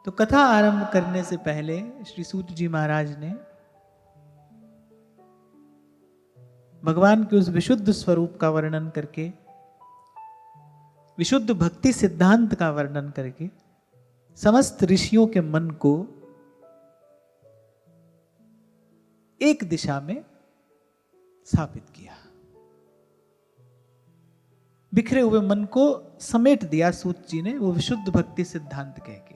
तो कथा आरंभ करने से पहले श्री सूत जी महाराज ने भगवान के उस विशुद्ध स्वरूप का वर्णन करके, विशुद्ध भक्ति सिद्धांत का वर्णन करके समस्त ऋषियों के मन को एक दिशा में स्थापित किया। बिखरे हुए मन को समेट दिया सूत जी ने वो विशुद्ध भक्ति सिद्धांत कह के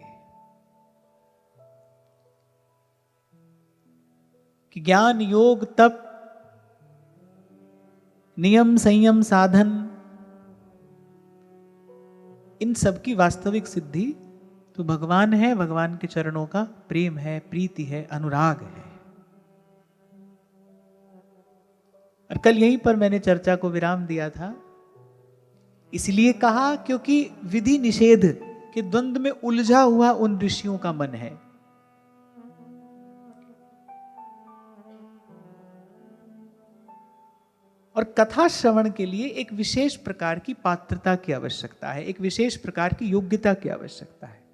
कि ज्ञान योग तप नियम संयम साधन इन सब की वास्तविक सिद्धि तो भगवान है, भगवान के चरणों का प्रेम है, प्रीति है, अनुराग है। और कल यहीं पर मैंने चर्चा को विराम दिया था, इसलिए कहा क्योंकि विधि निषेध के द्वंद्व में उलझा हुआ उन ऋषियों का मन है। और कथा श्रवण के लिए एक विशेष प्रकार की पात्रता की आवश्यकता है, एक विशेष प्रकार की योग्यता की आवश्यकता है।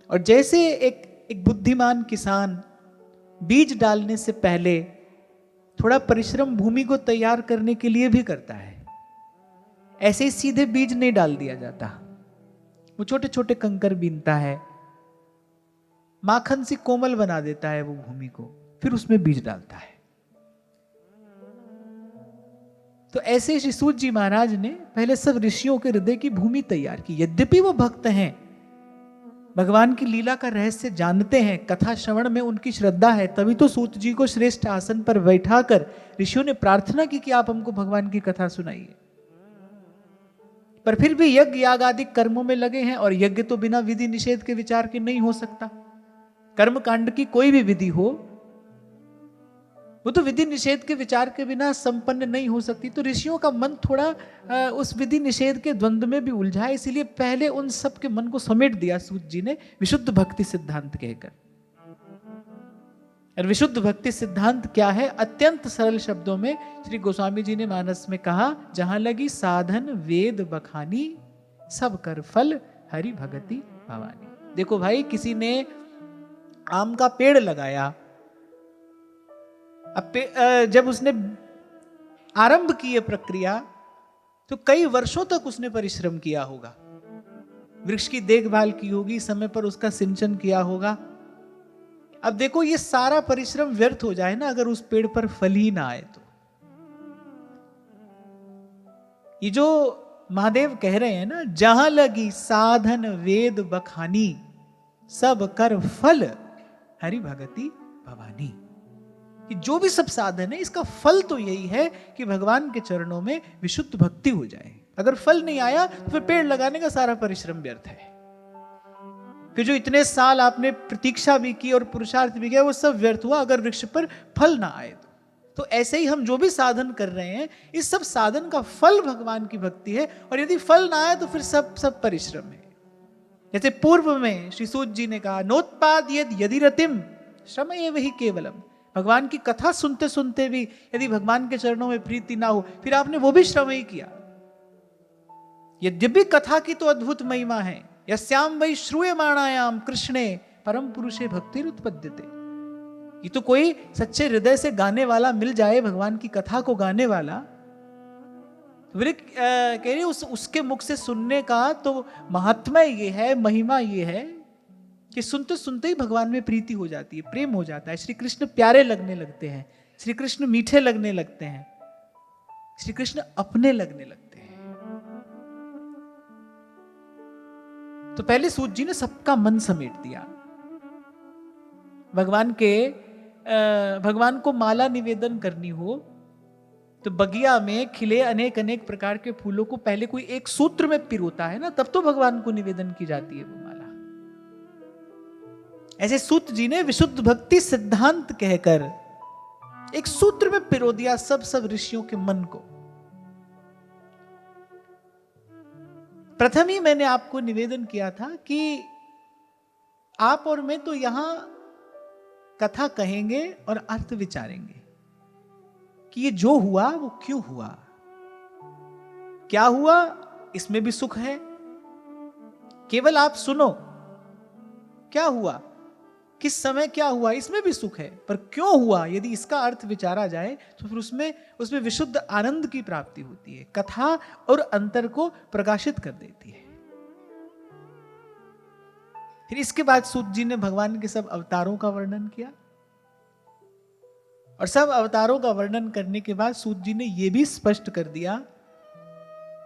और जैसे एक बुद्धिमान किसान बीज डालने से पहले थोड़ा परिश्रम भूमि को तैयार करने के लिए भी करता है, ऐसे ही सीधे बीज नहीं डाल दिया जाता। वो छोटे छोटे कंकर बीनता है, माखन सी कोमल बना देता है वो भूमि को, फिर उसमें बीज डालता है। तो ऐसे श्री सूत जी महाराज ने पहले सब ऋषियों के हृदय की भूमि तैयार की। यद्यपि वो भक्त हैं, भगवान की लीला का रहस्य जानते हैं, कथा श्रवण में उनकी श्रद्धा है, तभी तो सूत जी को श्रेष्ठ आसन पर बैठाकर ऋषियों ने प्रार्थना की कि आप हमको भगवान की कथा सुनाइए। पर फिर भी यज्ञ याग आदि कर्मों में लगे हैं, और यज्ञ तो बिना विधि निषेध के विचार के नहीं हो सकता। कर्म कांड की कोई भी विधि हो वो तो विधि निषेध के विचार के बिना संपन्न नहीं हो सकती। तो ऋषियों का मन थोड़ा उस विधि निषेध के द्वंद्व में भी उलझा है, इसीलिए पहले उन सब के मन को समेट दिया सूत जी ने विशुद्ध भक्ति सिद्धांत कहकर। और विशुद्ध भक्ति सिद्धांत क्या है? अत्यंत सरल शब्दों में श्री गोस्वामी जी ने मानस में कहा, जहां लगी साधन वेद बखानी, सब कर फल हरि भगति भवानी। देखो भाई, किसी ने आम का पेड़ लगाया, अब जब उसने आरंभ की ये प्रक्रिया तो कई वर्षों तक उसने परिश्रम किया होगा, वृक्ष की देखभाल की होगी, समय पर उसका सिंचन किया होगा। अब देखो ये सारा परिश्रम व्यर्थ हो जाए ना अगर उस पेड़ पर फल ही ना आए तो। ये जो महादेव कह रहे हैं ना, जहां लगी साधन वेद बखानी, सब कर फल हरि भगति भवानी। कि जो भी सब साधन है इसका फल तो यही है कि भगवान के चरणों में विशुद्ध भक्ति हो जाए। अगर फल नहीं आया तो फिर पेड़ लगाने का सारा परिश्रम व्यर्थ है। फिर जो इतने साल आपने प्रतीक्षा भी की और पुरुषार्थ भी किया वो सब व्यर्थ हुआ अगर वृक्ष पर फल ना आए तो ऐसे ही हम जो भी साधन कर रहे हैं इस सब साधन का फल भगवान की भक्ति है, और यदि फल ना आए तो फिर सब परिश्रम है। जैसे पूर्व में श्री सूत जी ने कहा, नोत्पाद यदि रतिम श्रम एव ही केवलम। भगवान की कथा सुनते सुनते भी यदि भगवान के चरणों में प्रीति ना हो फिर आपने वो भी श्रम ही किया। यद्यपि कथा की तो अद्भुत महिमा है, यस्याम वै श्रूयमाणायाम कृष्णे परम पुरुषे भक्तिरुत्पद्यते। ये तो कोई सच्चे हृदय से गाने वाला मिल जाए, भगवान की कथा को गाने वाला, तो फिर कह रही उसके मुख से सुनने का तो महात्मा ये है, महिमा ये है कि सुनते सुनते ही भगवान में प्रीति हो जाती है, प्रेम हो जाता है। श्री कृष्ण प्यारे लगने लगते हैं, श्री कृष्ण मीठे लगने लगते हैं, श्री कृष्ण अपने लगने लगते हैं। तो पहले सूत जी ने सबका मन समेट दिया। भगवान को माला निवेदन करनी हो तो बगिया में खिले अनेक अनेक प्रकार के फूलों को पहले कोई एक सूत्र में पिरोता है ना, तब तो भगवान को निवेदन की जाती है वो माला। ऐसे सूत जी ने विशुद्ध भक्ति सिद्धांत कहकर एक सूत्र में पिरो दिया सब ऋषियों के मन को। प्रथम ही मैंने आपको निवेदन किया था कि आप और मैं तो यहां कथा कहेंगे और अर्थ विचारेंगे कि ये जो हुआ वो क्यों हुआ, क्या हुआ, इसमें भी सुख है। केवल आप सुनो क्या हुआ, किस समय क्या हुआ, इसमें भी सुख है, पर क्यों हुआ यदि इसका अर्थ विचारा जाए तो फिर उसमें विशुद्ध आनंद की प्राप्ति होती है। कथा और अंतर को प्रकाशित कर देती है। फिर इसके बाद सूत जी ने भगवान के सब अवतारों का वर्णन किया, और सब अवतारों का वर्णन करने के बाद सूत जी ने यह भी स्पष्ट कर दिया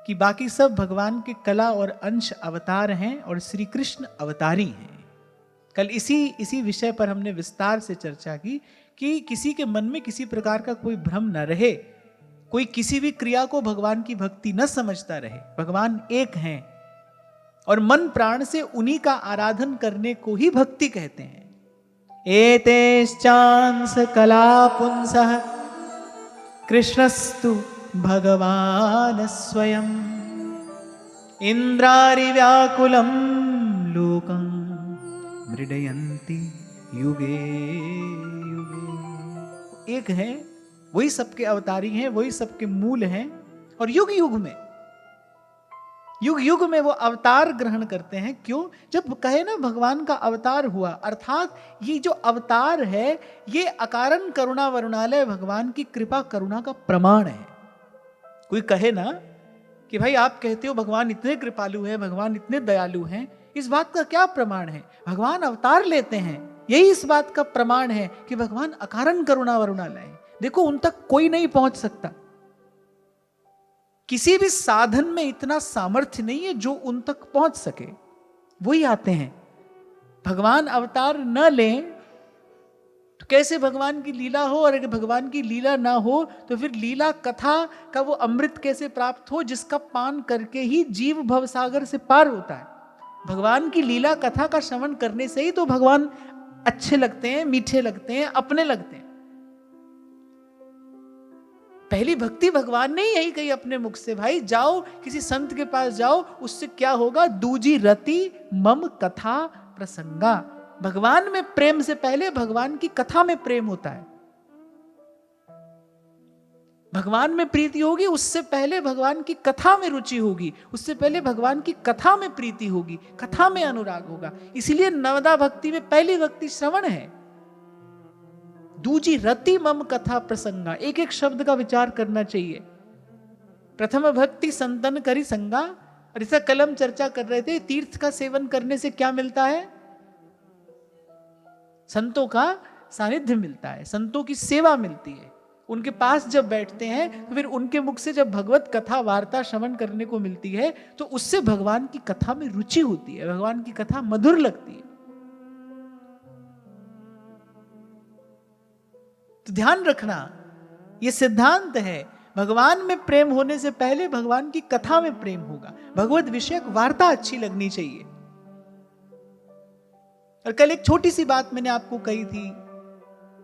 कि बाकी सब भगवान के कला और अंश अवतार हैं और श्री कृष्ण अवतारी हैं। कल इसी विषय पर हमने विस्तार से चर्चा की कि किसी के मन में किसी प्रकार का कोई भ्रम न रहे, कोई किसी भी क्रिया को भगवान की भक्ति न समझता रहे। भगवान एक हैं और मन प्राण से उन्हीं का आराधन करने को ही भक्ति कहते हैं। एतेश्चांस कला पुंसः कृष्णस्तु भगवान स्वयं इंद्रारि व्याकुलम लोकं मृडयन्ति युगे युगे। एक है, वही सबके अवतारी हैं, वही सबके मूल हैं, और युग युग में वो अवतार ग्रहण करते हैं। क्यों? जब कहे ना भगवान का अवतार हुआ, अर्थात ये जो अवतार है ये अकारण करुणा वरुणालय भगवान की कृपा करुणा का प्रमाण है। कोई कहे ना कि भाई आप कहते हो भगवान इतने कृपालु हैं, भगवान इतने दयालु हैं, इस बात का क्या प्रमाण है? भगवान अवतार लेते हैं, यही इस बात का प्रमाण है कि भगवान अकारण करुणा वरुणालय है। देखो उन तक कोई नहीं पहुंच सकता, किसी भी साधन में इतना सामर्थ्य नहीं है जो उन तक पहुंच सके, वही आते हैं। भगवान अवतार न लें तो कैसे भगवान की लीला हो, और अगर भगवान की लीला ना हो तो फिर लीला कथा का वो अमृत कैसे प्राप्त हो जिसका पान करके ही जीव भवसागर से पार होता है। भगवान की लीला कथा का श्रवण करने से ही तो भगवान अच्छे लगते हैं, मीठे लगते हैं, अपने लगते हैं। पहली भक्ति भगवान ने यही कही अपने मुख से, भाई जाओ किसी संत के पास जाओ, उससे क्या होगा? दूजी रति मम कथा प्रसंगा। भगवान में प्रेम से पहले भगवान की कथा में प्रेम होता है। भगवान में प्रीति होगी उससे पहले भगवान की कथा में रुचि होगी, उससे पहले भगवान की कथा में प्रीति होगी, कथा में अनुराग होगा। इसलिए नवदा भक्ति में पहली भक्ति श्रवण है। दूजी रति मम कथा प्रसंगा, एक एक शब्द का विचार करना चाहिए। प्रथम भक्ति संतन करी संगा, और इसे कलम चर्चा कर रहे थे, तीर्थ का सेवन करने से क्या मिलता है? संतों का सानिध्य मिलता है, संतों की सेवा मिलती है। उनके पास जब बैठते हैं तो फिर उनके मुख से जब भगवत कथा वार्ता श्रवण करने को मिलती है तो उससे भगवान की कथा में रुचि होती है, भगवान की कथा मधुर लगती है। तो ध्यान रखना, यह सिद्धांत है, भगवान में प्रेम होने से पहले भगवान की कथा में प्रेम होगा। भगवत विषयक वार्ता अच्छी लगनी चाहिए। और कल एक छोटी सी बात मैंने आपको कही थी,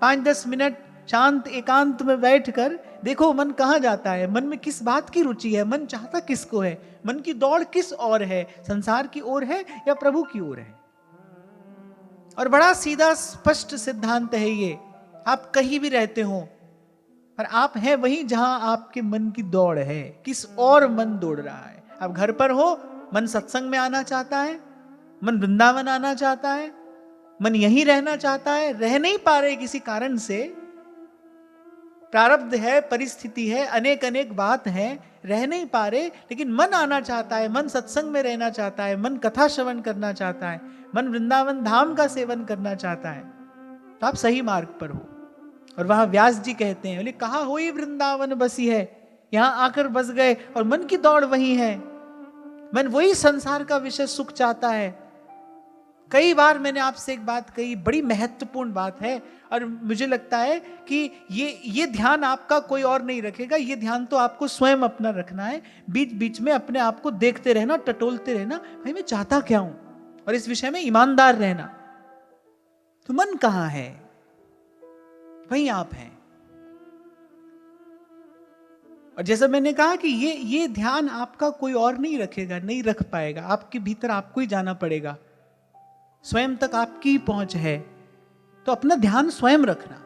5-10 मिनट शांत एकांत में बैठकर देखो मन कहां जाता है, मन में किस बात की रुचि है, मन चाहता किसको है, मन की दौड़ किस ओर है, संसार की ओर है या प्रभु की ओर है। और बड़ा सीधा स्पष्ट सिद्धांत है ये। आप कहीं भी रहते हो पर आप हैं वहीं जहां आपके मन की दौड़ है, किस और मन दौड़ रहा है। आप घर पर हो, मन सत्संग में आना चाहता है, मन वृंदावन आना चाहता है, मन यहीं रहना चाहता है, रह नहीं पा रहे किसी कारण से, प्रारब्ध है, परिस्थिति है, अनेक अनेक बात है, रह नहीं पा रहे, लेकिन मन आना चाहता है, मन सत्संग में रहना चाहता है, मन कथा श्रवण करना चाहता है, मन वृंदावन धाम का सेवन करना चाहता है, तो आप सही मार्ग पर हो। और वहां व्यास जी कहते हैं, बोले कहा होई वृंदावन बसी है, यहां आकर बस गए और मन की दौड़ वही है, मन वही संसार का विषय सुख चाहता है। कई बार मैंने आपसे एक बात कही, बड़ी महत्वपूर्ण बात है, और मुझे लगता है कि ये ध्यान आपका कोई और नहीं रखेगा, ये ध्यान तो आपको स्वयं अपना रखना है। बीच बीच में अपने आप को देखते रहना, टटोलते रहना, भाई मैं चाहता क्या हूं, और इस विषय में ईमानदार रहना। तो मन कहां है? वहीं आप हैं। और जैसा मैंने कहा कि ये ध्यान आपका कोई और नहीं रखेगा, नहीं रख पाएगा, आपके भीतर आपको ही जाना पड़ेगा, स्वयं तक आपकी पहुंच है। तो अपना ध्यान स्वयं रखना,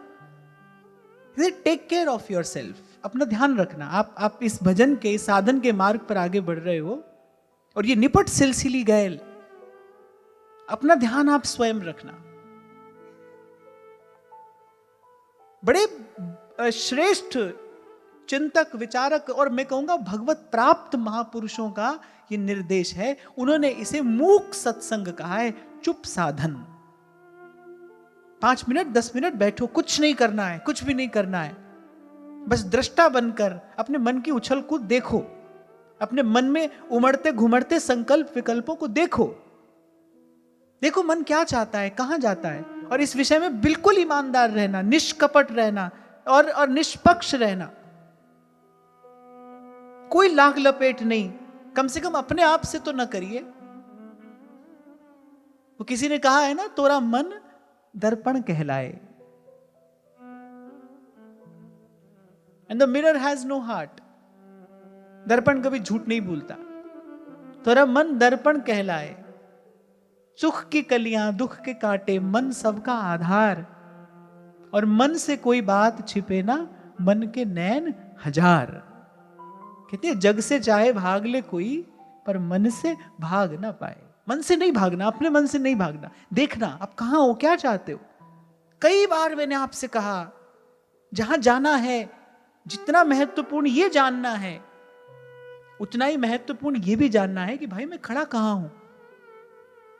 take care of yourself, अपना ध्यान रखना। आप इस भजन के, इस साधन के मार्ग पर आगे बढ़ रहे हो, और ये निपट सिलसिली गैल, अपना ध्यान आप स्वयं रखना। बड़े श्रेष्ठ चिंतक, विचारक और मैं कहूंगा भगवत प्राप्त महापुरुषों का ये निर्देश है। उन्होंने इसे मूक सत्संग कहा है, चुप साधन। 5 मिनट 10 मिनट बैठो, कुछ नहीं करना है, कुछ भी नहीं करना है, बस दृष्टा बनकर अपने मन की उछल कूद देखो, अपने मन में उमड़ते घुमड़ते संकल्प विकल्पों को देखो, देखो मन क्या चाहता है, कहां जाता है, और इस विषय में बिल्कुल ईमानदार रहना, निष्कपट रहना और निष्पक्ष रहना। कोई लाग लपेट नहीं, कम से कम अपने आप से तो न करिए। वो किसी ने कहा है ना, तोरा मन दर्पण कहलाए, and the mirror has no heart. दर्पण कभी झूठ नहीं बोलता। तोरा मन दर्पण कहलाए, सुख की कलियां दुख के कांटे, मन सबका आधार, और मन से कोई बात छिपे ना, मन के नैन हजार। कहते हैं जग से चाहे भाग ले कोई, पर मन से भाग ना पाए। मन से नहीं भागना, अपने मन से नहीं भागना, देखना आप कहां हो, क्या चाहते हो। कई बार मैंने आपसे कहा, जहां जाना है, जितना महत्वपूर्ण ये जानना है, उतना ही महत्वपूर्ण ये भी जानना है कि भाई मैं खड़ा कहां हूं,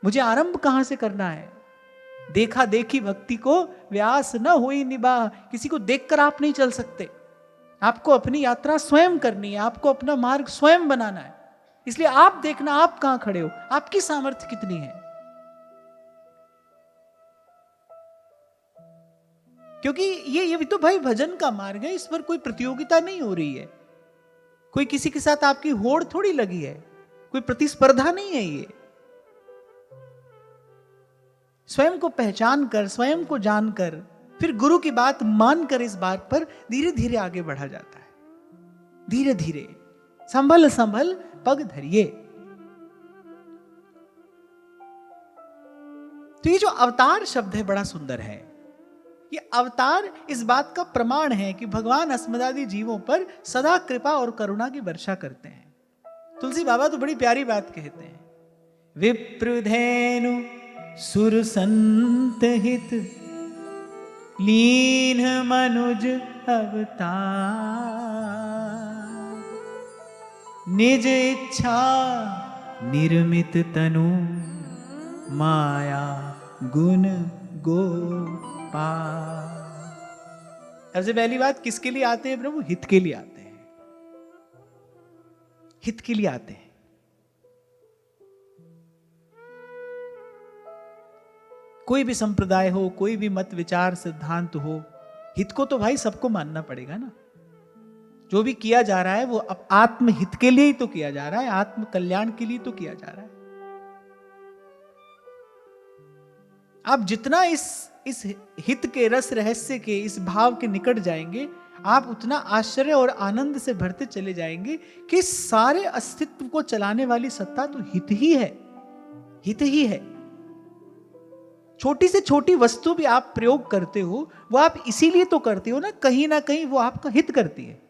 मुझे आरंभ कहां से करना है। देखा देखी भक्ति को व्यास न होई निभा। किसी को देखकर आप नहीं चल सकते, आपको अपनी यात्रा स्वयं करनी है, आपको अपना मार्ग स्वयं बनाना है। इसलिए आप देखना आप कहां खड़े हो, आपकी सामर्थ्य कितनी है। क्योंकि ये भी तो भाई भजन का मार्ग है, इस पर कोई प्रतियोगिता नहीं हो रही है, कोई किसी के साथ आपकी होड़ थोड़ी लगी है, कोई प्रतिस्पर्धा नहीं है। ये स्वयं को पहचान कर, स्वयं को जानकर, फिर गुरु की बात मानकर इस बात पर धीरे धीरे आगे बढ़ा जाता है। धीरे धीरे संभल संभल पग धरिए। तो ये जो अवतार शब्द है बड़ा सुंदर है। ये अवतार इस बात का प्रमाण है कि भगवान अस्मदादि जीवों पर सदा कृपा और करुणा की वर्षा करते हैं। तुलसी बाबा तो बड़ी प्यारी बात कहते हैं, विप्रधेनु सुर संत हित, लीन मनुज अवतार, निज इच्छा निर्मित तनु, माया गुण गोपाल। सबसे पहली बात, किसके लिए आते हैं प्रभु? हित के लिए आते हैं, हित के लिए आते हैं। कोई भी संप्रदाय हो, कोई भी मत विचार सिद्धांत हो, हित को तो भाई सबको मानना पड़ेगा ना। जो भी किया जा रहा है वो अब आत्महित के लिए ही तो किया जा रहा है, आत्म कल्याण के लिए तो किया जा रहा है। आप जितना इस हित के रस रहस्य के इस भाव के निकट जाएंगे, आप उतना आश्चर्य और आनंद से भरते चले जाएंगे कि सारे अस्तित्व को चलाने वाली सत्ता तो हित ही है, हित ही है। छोटी से छोटी वस्तु भी आप प्रयोग करते हो, वो आप इसीलिए तो करते हो ना कहीं वो आपका हित करती है।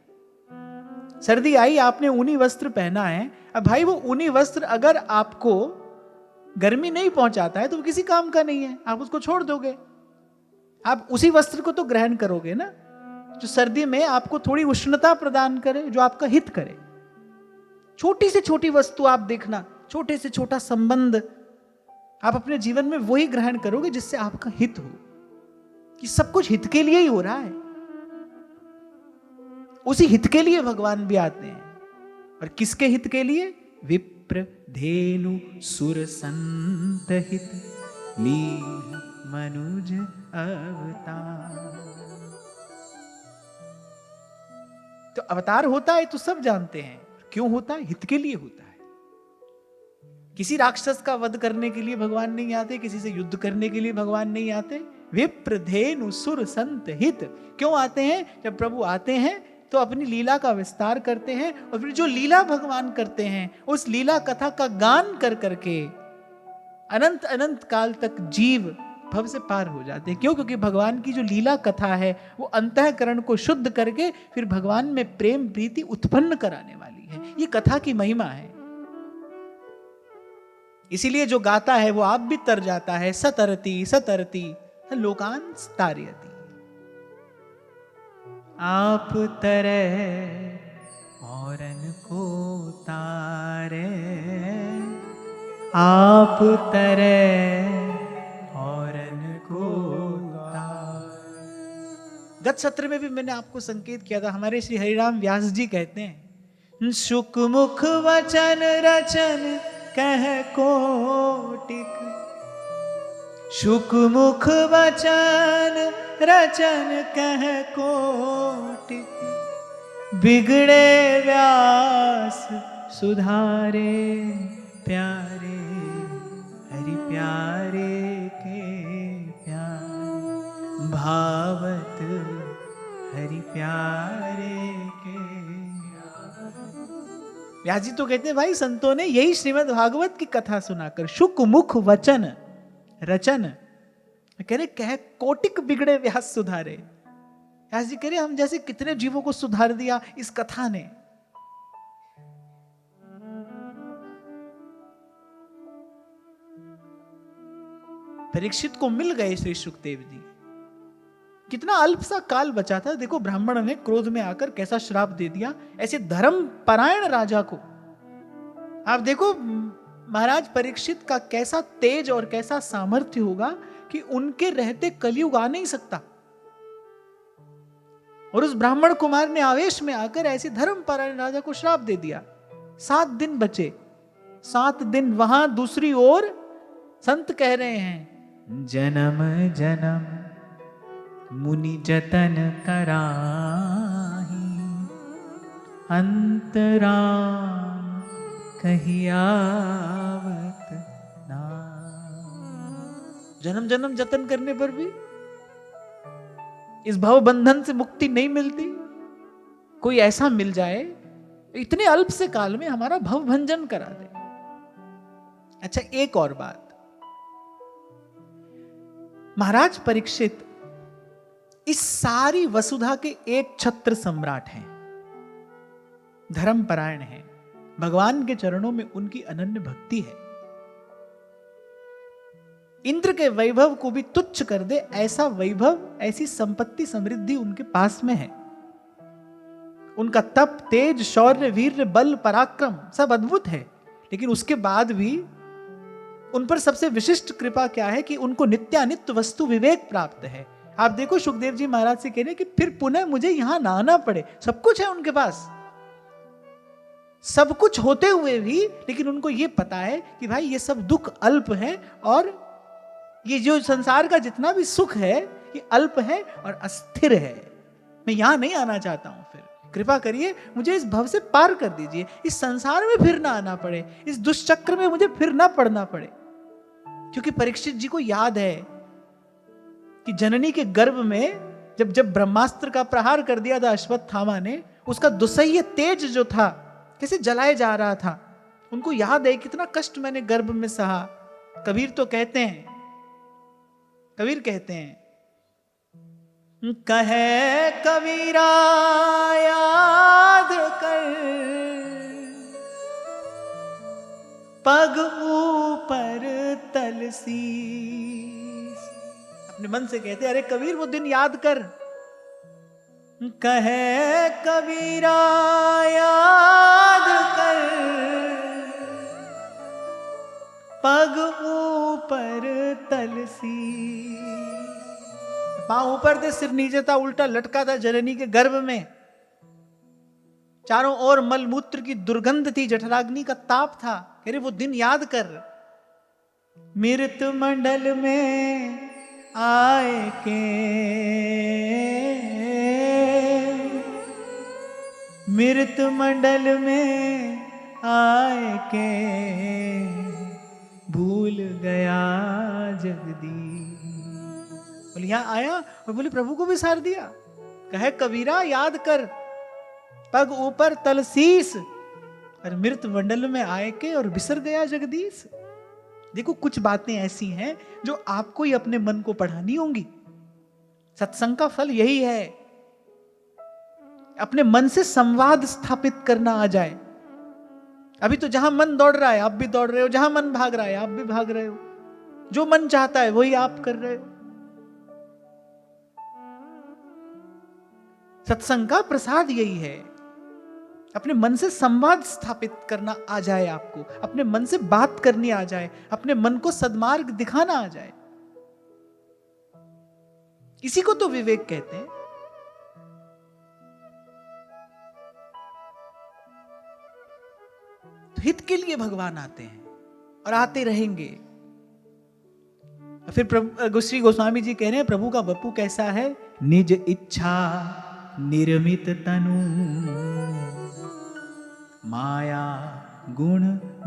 सर्दी आई, आपने ऊनी वस्त्र पहना है, अब भाई वो ऊनी वस्त्र अगर आपको गर्मी नहीं पहुंचाता है तो वो किसी काम का नहीं है, आप उसको छोड़ दोगे। आप उसी वस्त्र को तो ग्रहण करोगे ना जो सर्दी में आपको थोड़ी उष्णता प्रदान करे, जो आपका हित करे। छोटी से छोटी वस्तु आप देखना, छोटे से छोटा संबंध आप अपने जीवन में वही ग्रहण करोगे जिससे आपका हित हो, कि सब कुछ हित के लिए ही हो रहा है। उसी हित के लिए भगवान भी आते हैं। और किसके हित के लिए? विप्र धेनु सुर संत हित, लीन मनुज अवतार। तो अवतार होता है तो सब जानते हैं, क्यों होता है? हित के लिए होता है। किसी राक्षस का वध करने के लिए भगवान नहीं आते, किसी से युद्ध करने के लिए भगवान नहीं आते। विप्र धेनु सुर संत हित क्यों आते हैं? जब प्रभु आते हैं तो अपनी लीला का विस्तार करते हैं, और फिर जो लीला भगवान करते हैं उस लीला कथा का गान कर करके अनंत अनंत काल तक जीव भव से पार हो जाते हैं। क्यों? क्योंकि भगवान की जो लीला कथा है वो अंतःकरण को शुद्ध करके फिर भगवान में प्रेम प्रीति उत्पन्न कराने वाली है। ये कथा की महिमा है। इसीलिए जो गाता है वो आप भी तर जाता है। सतरती सतरती लोकान तारयति। आप तरे औरन को तारे, आप तरे औरन को तारे। गत सत्र में भी मैंने आपको संकेत किया था, हमारे श्री हरिराम व्यास जी कहते हैं, शुक मुख वचन रचन कह कोटिक, शुक मुख वचन रचन कह कोटिक, बिगड़े व्यास सुधारे प्यारे, हरि प्यारे के प्यारे, भावत हरि प्यारे के। व्यास जी तो कहते हैं भाई संतों ने यही श्रीमद् भागवत की कथा सुनाकर शुक मुख वचन रचन कह रहे कह कोटिक बिगड़े व्यास सुधारे। व्यास जी कह रहे हम जैसे कितने जीवों को सुधार दिया इस कथा ने। परीक्षित को मिल गए श्री सुखदेव जी। कितना अल्प सा काल बचा था। देखो ब्राह्मण ने क्रोध में आकर कैसा श्राप दे दिया ऐसे धर्म परायण राजा को। आप देखो महाराज परीक्षित का कैसा तेज और कैसा सामर्थ्य होगा कि उनके रहते कलयुग आ नहीं सकता। और उस ब्राह्मण कुमार ने आवेश में आकर ऐसे धर्म परायण राजा को श्राप दे दिया। 7 दिन बचे, 7 दिन वहां दूसरी ओर संत कह रहे हैं, जन्म जन्म मुनि जतन कराही, अंतराम कहियावत नाम। जन्म जन्म जतन करने पर भी इस भव बंधन से मुक्ति नहीं मिलती। कोई ऐसा मिल जाए इतने अल्प से काल में हमारा भव भंजन करा दे। अच्छा एक और बात, महाराज परीक्षित इस सारी वसुधा के एक छत्र सम्राट हैं, धर्मपरायण हैं, भगवान के चरणों में उनकी अनन्य भक्ति है। इंद्र के वैभव को भी तुच्छ कर दे ऐसा वैभव, ऐसी संपत्ति समृद्धि उनके पास में है। उनका तप, तेज, शौर्य, वीर्य, बल, पराक्रम सब अद्भुत है। लेकिन उसके बाद भी उन पर सबसे विशिष्ट कृपा क्या है कि उनको नित्यानित्य वस्तु विवेक प्राप्त है। आप देखो सुखदेव जी महाराज से कह रहे कि फिर पुनः मुझे यहां ना आना पड़े। सब कुछ है उनके पास, सब कुछ होते हुए भी, लेकिन उनको यह पता है कि भाई ये सब दुख अल्प है और ये जो संसार का जितना भी सुख है ये अल्प है और अस्थिर है। मैं यहां नहीं आना चाहता हूं। फिर कृपा करिए मुझे इस भव से पार कर दीजिए, इस संसार में फिर ना आना पड़े, इस दुष्चक्र में मुझे फिर ना पड़ना पड़े। क्योंकि परीक्षित जी को याद है कि जननी के गर्भ में जब ब्रह्मास्त्र का प्रहार कर दिया था अश्वत्थामा ने, उसका दुसह्य तेज जो था कैसे जलाए जा रहा था। उनको याद है कितना कष्ट मैंने गर्भ में सहा। कबीर कहते हैं कहे कबीरा याद कर, पग ऊपर तलसीस। अपने मन से कहते अरे कबीर वो दिन याद कर। कहे कबीरा याद कर, पग ऊपर तलसीस। पांव ऊपर थे, सिर नीचे था, उल्टा लटका था जननी के गर्भ में। चारों ओर मलमूत्र की दुर्गंध थी, जठराग्नि का ताप था। कह रहे वो दिन याद कर। मृत मंडल में आए के, मृत मंडल में आए के, भूल गया जगदीश। बोले यहां आया और बोले प्रभु को विसार दिया। कहे कबीरा याद कर, पग ऊपर तलसीस, और मृत मंडल में आए के और बिसर गया जगदीश। देखो कुछ बातें ऐसी हैं जो आपको ही अपने मन को पढ़ानी होंगी। सत्संग का फल यही है, अपने मन से संवाद स्थापित करना आ जाए। अभी तो जहां मन दौड़ रहा है आप भी दौड़ रहे हो, जहां मन भाग रहा है आप भी भाग रहे हो, जो मन चाहता है वही आप कर रहे हो। सत्संग का प्रसाद यही है, अपने मन से संवाद स्थापित करना आ जाए आपको, अपने मन से बात करनी आ जाए, अपने मन को सद्मार्ग दिखाना आ जाए। इसी को तो विवेक कहते हैं। तो हित के लिए भगवान आते हैं और आते रहेंगे। फिर श्री गोस्वामी जी कह रहे हैं प्रभु का वपु कैसा है, निज इच्छा निर्मित तनु माया गुण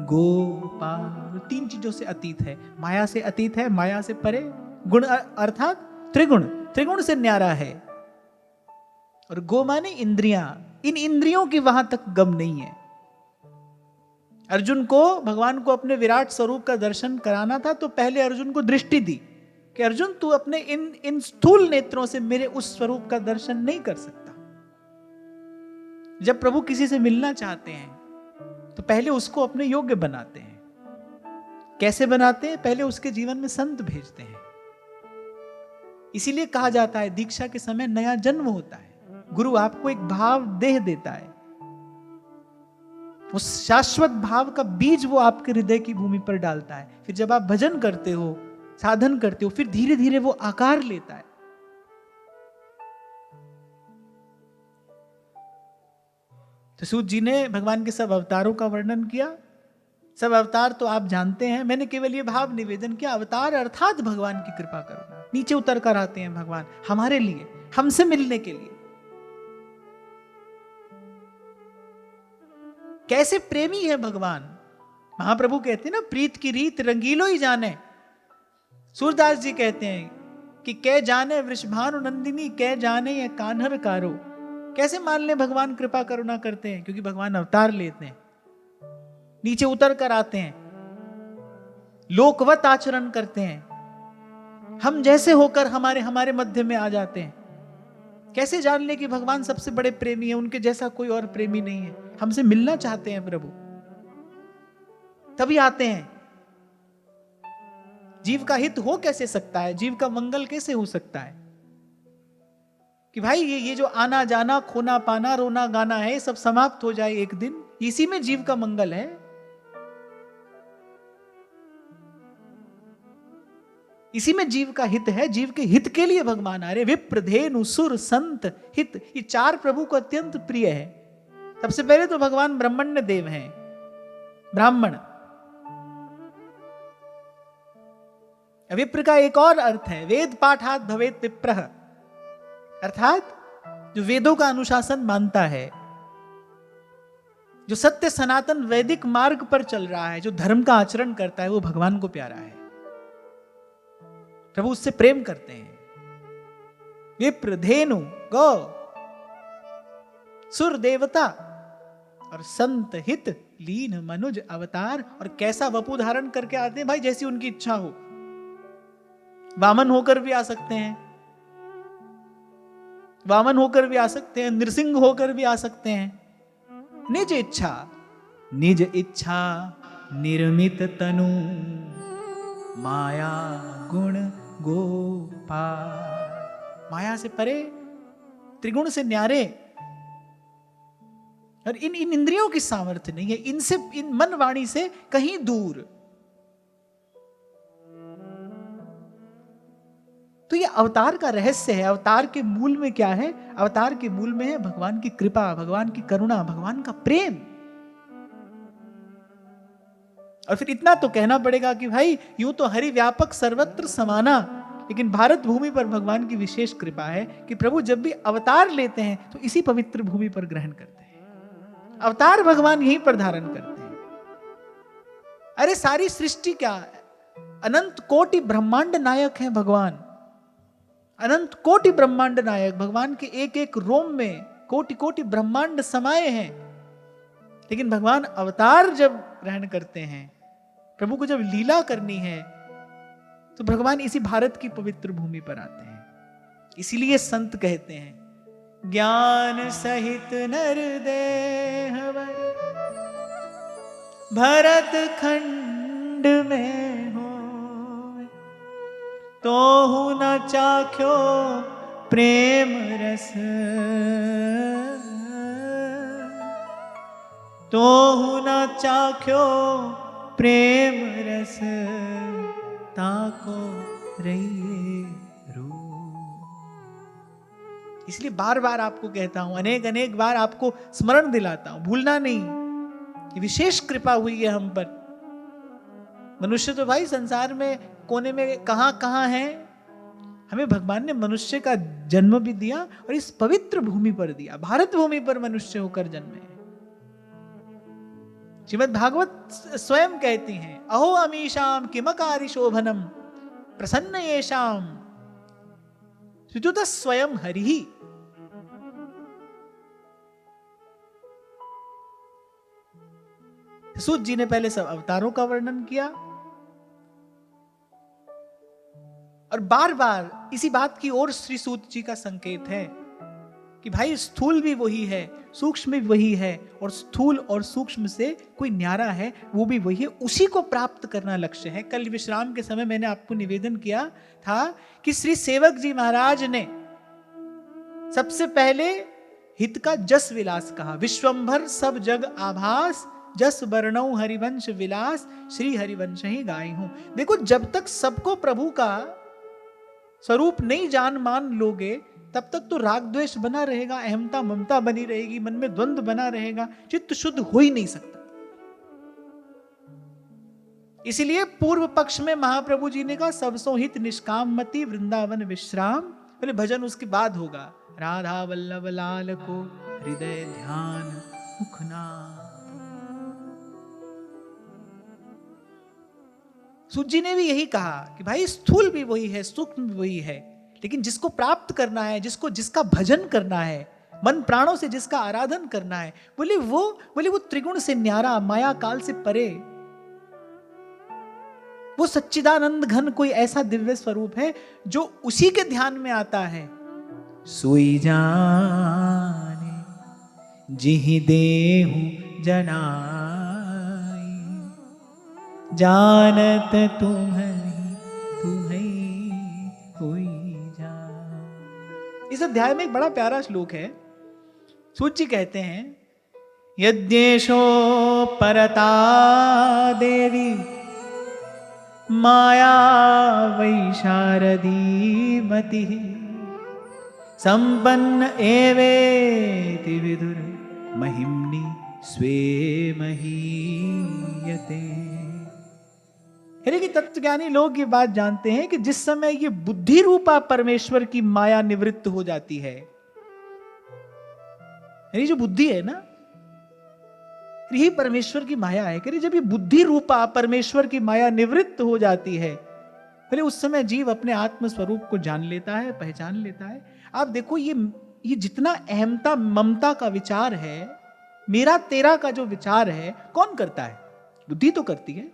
गोपाल। 3 चीजों से अतीत है, माया से अतीत है, माया से परे, गुण अर्थात त्रिगुण, त्रिगुण से न्यारा है, और गो माने इंद्रियां, इन इंद्रियों की वहां तक गम नहीं है। अर्जुन को भगवान को अपने विराट स्वरूप का दर्शन कराना था, तो पहले अर्जुन को दृष्टि दी कि अर्जुन तू अपने इन स्थूल नेत्रों से मेरे उस स्वरूप का दर्शन नहीं कर सकता। जब प्रभु किसी से मिलना चाहते हैं तो पहले उसको अपने योग्य बनाते हैं। कैसे बनाते हैं? पहले उसके जीवन में संत भेजते हैं। इसीलिए कहा जाता है दीक्षा के समय नया जन्म होता है, गुरु आपको एक भाव देह देता है, उस शाश्वत भाव का बीज वो आपके हृदय की भूमि पर डालता है। फिर जब आप भजन करते हो, साधन करते हो, फिर धीरे धीरे वो आकार लेता है। तो सूत जी ने भगवान के सब अवतारों का वर्णन किया। सब अवतार तो आप जानते हैं, मैंने केवल ये भाव निवेदन किया, अवतार अर्थात भगवान की कृपा करुणा। नीचे उतर कर आते हैं भगवान हमारे लिए, हमसे मिलने के लिए। कैसे प्रेमी है भगवान। महाप्रभु कहते हैं ना, प्रीत की रीत रंगीलो ही जाने। सूरदास जी कहते हैं कि कै जाने वृषभानु नंदिनी, कै जाने ये कान्हर कारो। कैसे मान ले भगवान कृपा करुणा करते हैं? क्योंकि भगवान अवतार लेते हैं, नीचे उतर कर आते हैं, लोकवत आचरण करते हैं, हम जैसे होकर हमारे हमारे मध्य में आ जाते हैं। कैसे जान ले कि भगवान सबसे बड़े प्रेमी है, उनके जैसा कोई और प्रेमी नहीं है। हमसे मिलना चाहते हैं प्रभु, तभी आते हैं। जीव का हित हो कैसे सकता है, जीव का मंगल कैसे हो सकता है कि भाई ये जो आना जाना खोना पाना रोना गाना है, सब समाप्त हो जाए एक दिन, इसी में जीव का मंगल है। इसी में जीव का हित है, जीव के हित के लिए भगवान आ रहे। विप्र धेनु सुर संत हित, ये 4 प्रभु को अत्यंत प्रिय है। सबसे पहले तो भगवान ब्रह्मण्य देव हैं, ब्राह्मण। विप्र का एक और अर्थ है, वेद पाठात भवेत विप्रः, अर्थात जो वेदों का अनुशासन मानता है, जो सत्य सनातन वैदिक मार्ग पर चल रहा है, जो धर्म का आचरण करता है, वो भगवान को प्यारा है। प्रभु उससे प्रेम करते हैं। विप्र धेनु गौ सुर देवता और संत हित लीन मनुज अवतार। और कैसा वपु धारण करके आते हैं भाई, जैसी उनकी इच्छा हो। वामन होकर भी आ सकते हैं, वामन होकर भी आ सकते हैं, नृसिंह होकर भी आ सकते हैं। निज इच्छा, निज इच्छा निर्मित तनु माया गुण गोपाल। माया से परे, त्रिगुण से न्यारे, और इन इंद्रियों की सामर्थ्य नहीं है, इनसे, इन मन वाणी से कहीं दूर। तो ये अवतार का रहस्य है। अवतार के मूल में क्या है? अवतार के मूल में है भगवान की कृपा, भगवान की करुणा, भगवान का प्रेम। और फिर इतना तो कहना पड़ेगा कि भाई यूं तो हरि व्यापक सर्वत्र समाना, लेकिन भारत भूमि पर भगवान की विशेष कृपा है कि प्रभु जब भी अवतार लेते हैं तो इसी पवित्र भूमि पर ग्रहण करते हैं। अवतार भगवान यहीं पर धारण करते हैं। अरे सारी सृष्टि क्या है, अनंत कोटि ब्रह्मांड नायक है भगवान, अनंत कोटि ब्रह्मांड नायक। भगवान के एक एक रोम में कोटि कोटि ब्रह्मांड समाये हैं। लेकिन भगवान अवतार जब ग्रहण करते हैं, प्रभु को जब लीला करनी है, तो भगवान इसी भारत की पवित्र भूमि पर आते हैं। इसीलिए संत कहते हैं ज्ञान सहित नर देह वर भरत खंड में हो, तो न चाख्यो प्रेम रस, तो न चाख्यो प्रेम रस, ताको रहिए रो। इसलिए बार बार आपको कहता हूं, अनेक अनेक बार आपको स्मरण दिलाता हूं, भूलना नहीं कि विशेष कृपा हुई है हम पर। मनुष्य तो भाई संसार में कोने में कहां कहां है, हमें भगवान ने मनुष्य का जन्म भी दिया और इस पवित्र भूमि पर दिया, भारत भूमि पर मनुष्य होकर जन्मे। श्रीमद् भागवत स्वयं कहती हैं, अहो अमीशाम किमकारी शोभनम प्रसन्न येषाम सुचुत स्वयं हरिहि। सूत जी ने पहले सब अवतारों का वर्णन किया और बार बार इसी बात की ओर श्री सूत जी का संकेत है कि भाई स्थूल भी वही है, सूक्ष्म भी वही है, और स्थूल और सूक्ष्म से कोई न्यारा है वो भी वही है, उसी को प्राप्त करना लक्ष्य है। कल विश्राम के समय मैंने आपको निवेदन किया था कि श्री सेवक जी महाराज ने सबसे पहले हित का जस विलास कहा। विश्वंभर सब जग आभास, जस वर्णौ हरिवंश विलास, श्री हरिवंश ही गाई हूं। देखो, जब तक सबको प्रभु का स्वरूप नहीं जान मान लोगे तब तक तो राग द्वेष बना रहेगा, अहमता ममता बनी रहेगी, मन में द्वंद्व बना रहेगा, चित्त शुद्ध हो ही नहीं सकता। इसलिए पूर्व पक्ष में महाप्रभु जी ने कहा सबसो हित निष्काम मति वृंदावन विश्राम, बोले भजन उसके बाद होगा। राधा वल्लभ लाल को हृदय ध्यान मुखना। सूत जी ने भी यही कहा कि भाई स्थूल भी वही है, सूक्ष्म भी वही है, लेकिन जिसको प्राप्त करना है, जिसका भजन करना है, मन प्राणों से जिसका आराधन करना है, बोले वो त्रिगुण से न्यारा, माया काल से परे, वो सच्चिदानंद घन कोई ऐसा दिव्य स्वरूप है जो उसी के ध्यान में आता है। सोई जाने जिहि देहु जनाई, जानत तुम्हें होई जा। इस अध्याय में एक बड़ा प्यारा श्लोक है। सूत जी कहते हैं, यद्येषो परता देवी माया वैशारदी मति, संपन्न एवेति विदुर महिम्नि स्वे महीयते। कि तत्वज्ञानी लोग ये बात जानते हैं कि जिस समय ये बुद्धि रूपा परमेश्वर की माया निवृत्त हो जाती है, यानी जो बुद्धि है ना, यही परमेश्वर की माया है। कह रही जब ये बुद्धि रूपा परमेश्वर की माया निवृत्त हो जाती है, पहले उस समय जीव अपने आत्म स्वरूप को जान लेता है, पहचान लेता है। आप देखो, ये जितना अहमता ममता का विचार है, मेरा तेरा का जो विचार है, कौन करता है? बुद्धि तो करती है।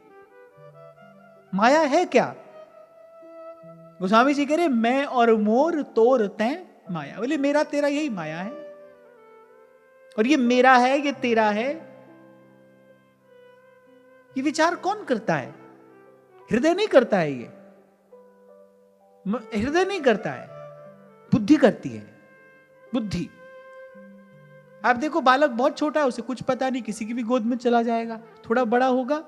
माया है क्या? गोस्वामी जी कह रहे मैं और मोर तोर तैं माया। बोले मेरा तेरा यही माया है, और ये मेरा है, ये तेरा है, ये विचार कौन करता है? हृदय नहीं करता है, ये हृदय नहीं करता है, बुद्धि करती है। बुद्धि, आप देखो बालक बहुत छोटा है, उसे कुछ पता नहीं, किसी की भी गोद में चला जाएगा, थोड़ा बड़ा होगा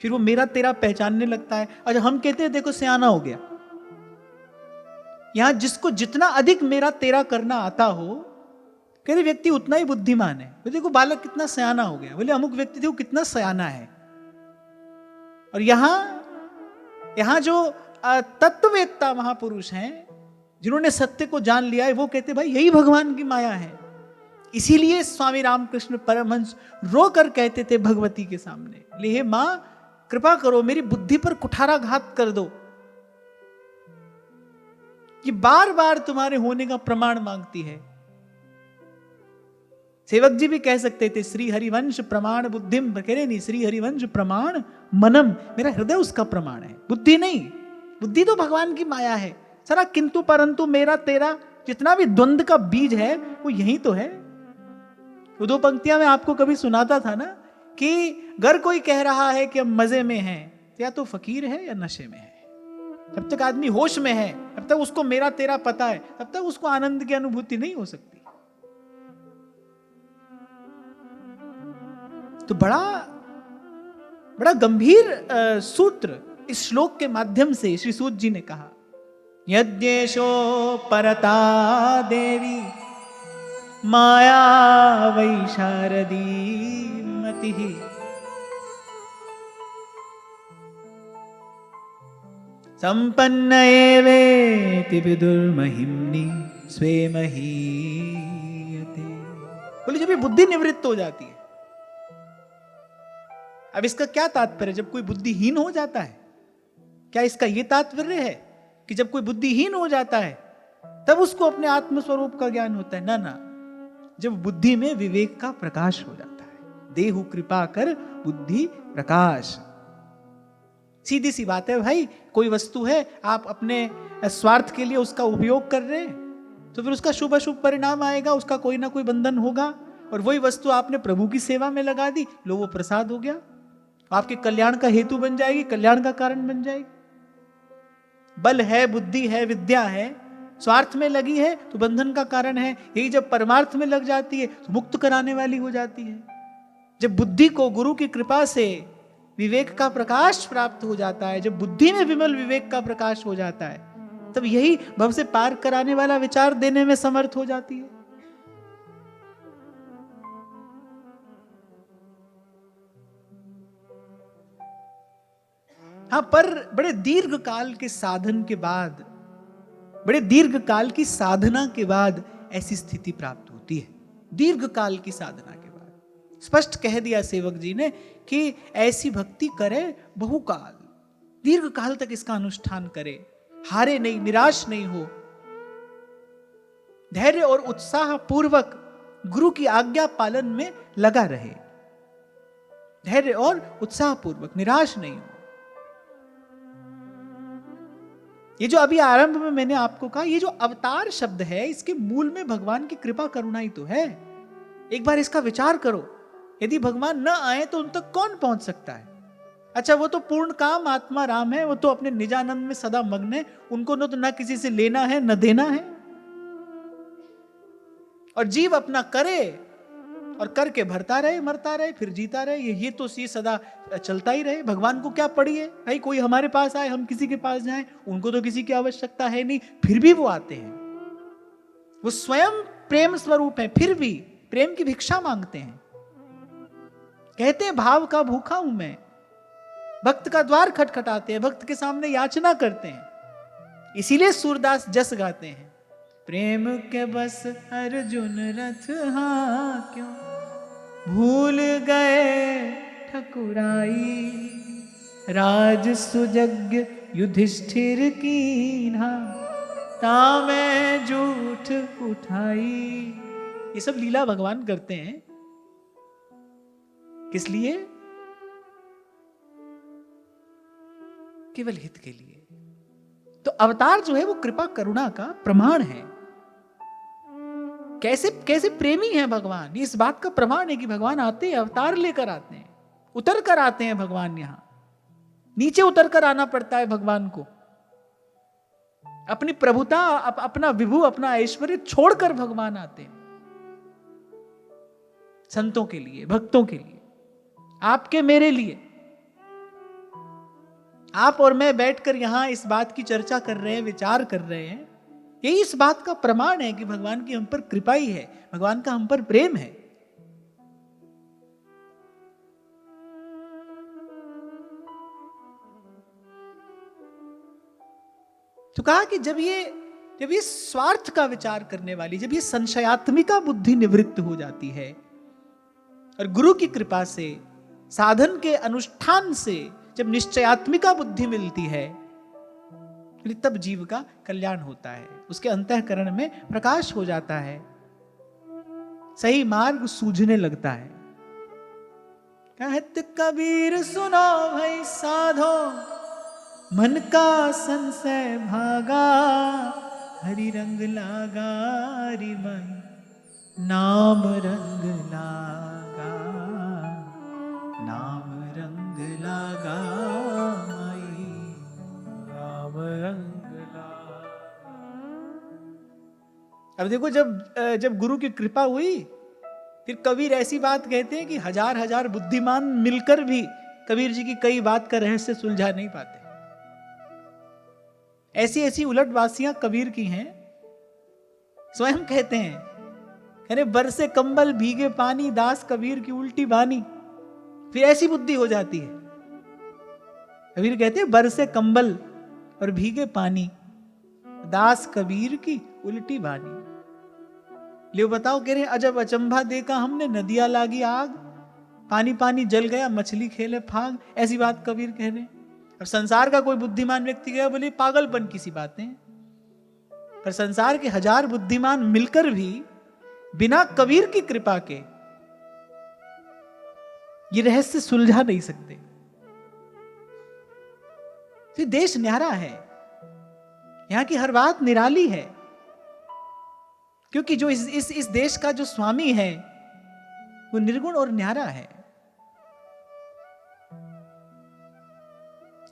फिर वो मेरा तेरा पहचानने लगता है। अच्छा, हम कहते हैं देखो सयाना हो गया। यहां जिसको जितना अधिक मेरा तेरा करना आता हो, कहते व्यक्ति उतना ही बुद्धिमान है। तो देखो बालक कितना सयाना हो गया, बोले अमुक व्यक्ति देखो कितना सयाना है। और यहां जो तत्ववेत्ता महापुरुष हैं, जिन्होंने सत्य को जान लिया है, वो कहते भाई यही भगवान की माया है। इसीलिए स्वामी रामकृष्ण परमहंस रोकर कहते थे भगवती के सामने, ले हे मां कृपा करो, मेरी बुद्धि पर कुठाराघात कर दो, कि बार बार तुम्हारे होने का प्रमाण मांगती है। सेवक जी भी कह सकते थे श्री हरिवंश प्रमाण बुद्धिम, कह रहे नहीं, श्री हरिवंश प्रमाण मनम, मेरा हृदय उसका प्रमाण है, बुद्धि नहीं। बुद्धि तो भगवान की माया है सारा, किंतु परंतु मेरा तेरा जितना भी द्वंद्व का बीज है वो यही तो है। वो दो पंक्तियां मैं आपको कभी सुनाता था ना, कि अगर कोई कह रहा है कि हम मजे में हैं, तो या तो फकीर है या नशे में है। जब तक आदमी होश में है, तब तक उसको मेरा तेरा पता है, तब तक उसको आनंद की अनुभूति नहीं हो सकती। तो बड़ा बड़ा गंभीर सूत्र इस श्लोक के माध्यम से श्री सूत जी ने कहा, यद्येशो परता देवी माया वै शारदी मतिः संपन्न एवेति विदुर्महिम्नि स्वे महीयते। बोले जब ये बुद्धि निवृत्त हो जाती है। अब इसका क्या तात्पर्य, जब कोई बुद्धिहीन हो जाता है, क्या इसका यह तात्पर्य है कि जब कोई बुद्धिहीन हो जाता है तब उसको अपने आत्म स्वरूप का ज्ञान होता है? ना ना, जब बुद्धि में विवेक का प्रकाश हो जाता है। देहु कृपा कर बुद्धि प्रकाश। सीधी सी बात है भाई, कोई वस्तु है, आप अपने स्वार्थ के लिए उसका उपयोग कर रहे हैं, तो फिर उसका शुभ अशुभ परिणाम आएगा, उसका कोई ना कोई बंधन होगा। और वही वस्तु आपने प्रभु की सेवा में लगा दी, लो वो प्रसाद हो गया, आपके कल्याण का हेतु बन जाएगी, कल्याण का कारण बन जाएगी। बल है, बुद्धि है, विद्या है, स्वार्थ में लगी है तो बंधन का कारण है। यही जब परमार्थ में लग जाती है तो मुक्त कराने वाली हो जाती है। जब बुद्धि को गुरु की कृपा से विवेक का प्रकाश प्राप्त हो जाता है, जब बुद्धि में विमल विवेक का प्रकाश हो जाता है, तब यही भव से पार कराने वाला विचार देने में समर्थ हो जाती है। हाँ, पर बड़े दीर्घ काल के साधन के बाद, बड़े दीर्घ काल की साधना के बाद ऐसी स्थिति प्राप्त होती है। दीर्घ काल की साधना के बाद स्पष्ट कह दिया सेवक जी ने कि ऐसी भक्ति करे बहुकाल, दीर्घ काल तक इसका अनुष्ठान करे, हारे नहीं, निराश नहीं हो, धैर्य और उत्साह पूर्वक गुरु की आज्ञा पालन में लगा रहे, धैर्य और उत्साह पूर्वक, निराश नहीं हो। ये जो अभी आरंभ में मैंने आपको कहा, ये जो अवतार शब्द है, इसके मूल में भगवान की कृपा करुणा ही तो है। एक बार इसका विचार करो, यदि भगवान न आए तो उन तक कौन पहुंच सकता है? अच्छा, वो तो पूर्ण काम आत्मा राम है, वो तो अपने निजानंद में सदा मग्न है, उनको न तो ना किसी से लेना है न देना है। और जीव अपना करे और करके भरता रहे, मरता रहे, फिर जीता रहे, ये तो ये सदा चलता ही रहे। भगवान को क्या पड़ी है भाई, कोई हमारे पास आए, हम किसी के पास जाएं, उनको तो किसी की आवश्यकता है नहीं, फिर भी वो आते हैं। वो स्वयं प्रेम स्वरूप है, फिर भी प्रेम की भिक्षा मांगते हैं। कहते हैं भाव का भूखा हूं मैं, भक्त का द्वार खटखटाते हैं, भक्त के सामने याचना करते हैं। इसीलिए सूरदास जस गाते हैं, प्रेम के बस अर्जुन रथ हाँ क्यों भूल गए ठकुराई, राज सुजग्य युधिष्ठिर कीन्हा तामे जूठ उठाई। ये सब लीला भगवान करते हैं, किस लिए? केवल हित के लिए। तो अवतार जो है वो कृपा करुणा का प्रमाण है। कैसे कैसे प्रेमी है भगवान, इस बात का प्रमाण है कि भगवान आते हैं, अवतार लेकर आते हैं, उतर कर आते हैं। भगवान यहां नीचे उतर कर आना पड़ता है भगवान को, अपनी प्रभुता, अपना विभु, अपना ऐश्वर्य छोड़कर भगवान आते हैं संतों के लिए, भक्तों के लिए, आपके मेरे लिए। आप और मैं बैठकर यहां इस बात की चर्चा कर रहे हैं, विचार कर रहे हैं, यही इस बात का प्रमाण है कि भगवान की हम पर कृपा ही है, भगवान का हम पर प्रेम है। तो कहा कि जब ये स्वार्थ का विचार करने वाली, जब ये संशयात्मिका बुद्धि निवृत्त हो जाती है और गुरु की कृपा से, साधन के अनुष्ठान से जब निश्चयात्मिका बुद्धि मिलती है, तब जीव का कल्याण होता है, उसके अंतःकरण में प्रकाश हो जाता है, सही मार्ग सूझने लगता है। कहत कबीर सुनो भाई साधो, मन का संशय भागा, हरि रंग लागा रि मन, नाम रंग लागा। लागा माई, राम रंग लागा। अब देखो, जब गुरु की कृपा हुई, फिर कबीर ऐसी बात कहते हैं कि हजार हजार बुद्धिमान मिलकर भी कबीर जी की कई बात का रहस्य सुलझा नहीं पाते। ऐसी ऐसी उलटवासियां कबीर की हैं, स्वयं कहते हैं, अरे बरसे कंबल भीगे पानी, दास कबीर की उल्टी बानी। फिर ऐसी बुद्धि हो जाती है। कबीर कहते हैं बरसे कंबल और भीगे पानी, दास कबीर की उल्टी बानी। ले बताओ, कह रहे अजब अचंभा देखा हमने, नदिया लागी आग, पानी पानी जल गया, मछली खेले फाग। ऐसी बात कबीर कह रहे। और संसार का कोई बुद्धिमान व्यक्ति गया, बोले पागलपन की सी बातें। पर संसार के हजार बुद्धिमान मिलकर भी बिना कबीर की कृपा के ये रहस्य सुलझा नहीं सकते। तो देश न्यारा है, यहां की हर बात निराली है, क्योंकि जो इस देश का जो स्वामी है वो निर्गुण और न्यारा है।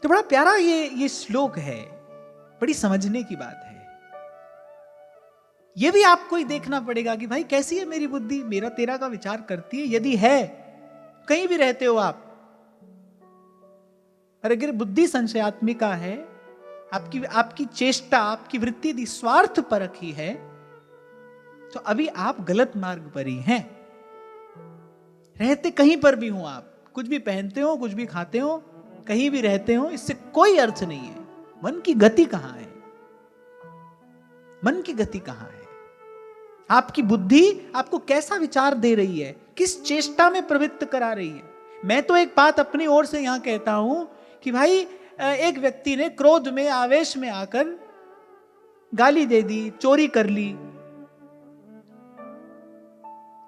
तो बड़ा प्यारा ये श्लोक है, बड़ी समझने की बात है। ये भी आपको ही देखना पड़ेगा कि भाई कैसी है मेरी बुद्धि, मेरा तेरा का विचार करती है। यदि है, कहीं भी रहते हो आप, और अगर बुद्धि संशयात्मिका है, आपकी चेष्टा, आपकी वृत्ति यदि स्वार्थ परख ही है, तो अभी आप गलत मार्ग पर ही हैं। रहते कहीं पर भी हो आप, कुछ भी पहनते हो, कुछ भी खाते हो, कहीं भी रहते हो, इससे कोई अर्थ नहीं है। मन की गति कहां है? मन की गति कहां है? आपकी बुद्धि आपको कैसा विचार दे रही है, किस चेष्टा में प्रवृत्त करा रही है? मैं तो एक बात अपनी ओर से यहां कहता हूं कि भाई, एक व्यक्ति ने क्रोध में, आवेश में आकर गाली दे दी, चोरी कर ली,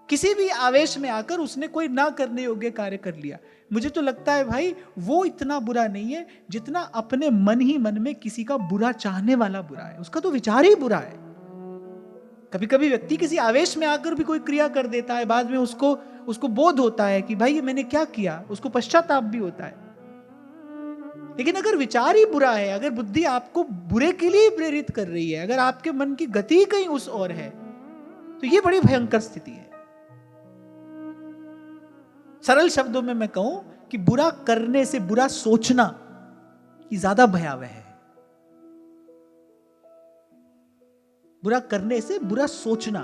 किसी भी आवेश में आकर उसने कोई ना करने योग्य कार्य कर लिया, मुझे तो लगता है भाई वो इतना बुरा नहीं है जितना अपने मन ही मन में किसी का बुरा चाहने वाला बुरा है। उसका तो विचार ही बुरा है। कभी कभी व्यक्ति किसी आवेश में आकर भी कोई क्रिया कर देता है, बाद में उसको बोध होता है कि भाई ये मैंने क्या किया, उसको पश्चाताप भी होता है। लेकिन अगर विचार ही बुरा है, अगर बुद्धि आपको बुरे के लिए प्रेरित कर रही है, अगर आपके मन की गति कहीं उस ओर है, तो ये बड़ी भयंकर स्थिति है। सरल शब्दों में मैं कहूं कि बुरा करने से बुरा सोचना ही ज्यादा भयावह है। बुरा करने से बुरा सोचना,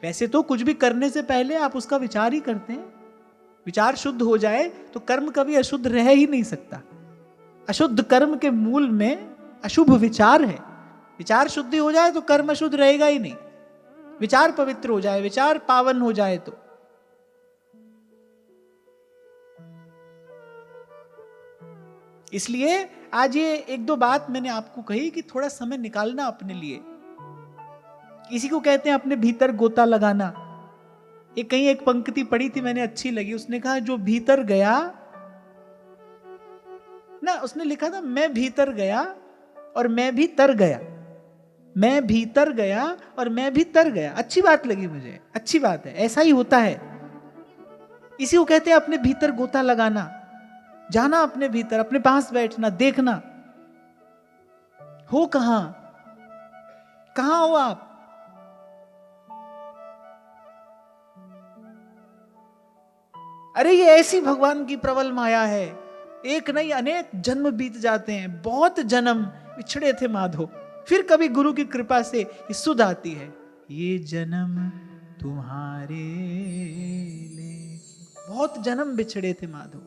वैसे तो कुछ भी करने से पहले आप उसका विचार ही करते हैं। विचार शुद्ध हो जाए तो कर्म कभी अशुद्ध रह ही नहीं सकता। अशुद्ध कर्म के मूल में अशुभ विचार है। विचार शुद्धि हो जाए तो कर्म अशुद्ध रहेगा ही नहीं। विचार पवित्र हो जाए, विचार पावन हो जाए तो। इसलिए आज ये एक दो बात मैंने आपको कही कि थोड़ा समय निकालना अपने लिए। इसी को कहते हैं अपने भीतर गोता लगाना। एक कहीं एक पंक्ति पढ़ी थी, मैंने अच्छी लगी। उसने कहा जो भीतर गया ना, उसने लिखा था मैं भीतर गया और मैं भी तर गया, मैं भीतर गया और मैं भी तर गया। अच्छी बात लगी मुझे, अच्छी बात है, ऐसा ही होता है। इसी को कहते हैं अपने भीतर गोता लगाना, जाना अपने भीतर, अपने पास बैठना, देखना हो कहां हो आप। अरे ये ऐसी भगवान की प्रबल माया है, एक नहीं अनेक जन्म बीत जाते हैं, बहुत जन्म बिछड़े थे माधो, फिर कभी गुरु की कृपा से सुध आती है, ये जन्म तुम्हारे लिए। बहुत जन्म बिछड़े थे माधो,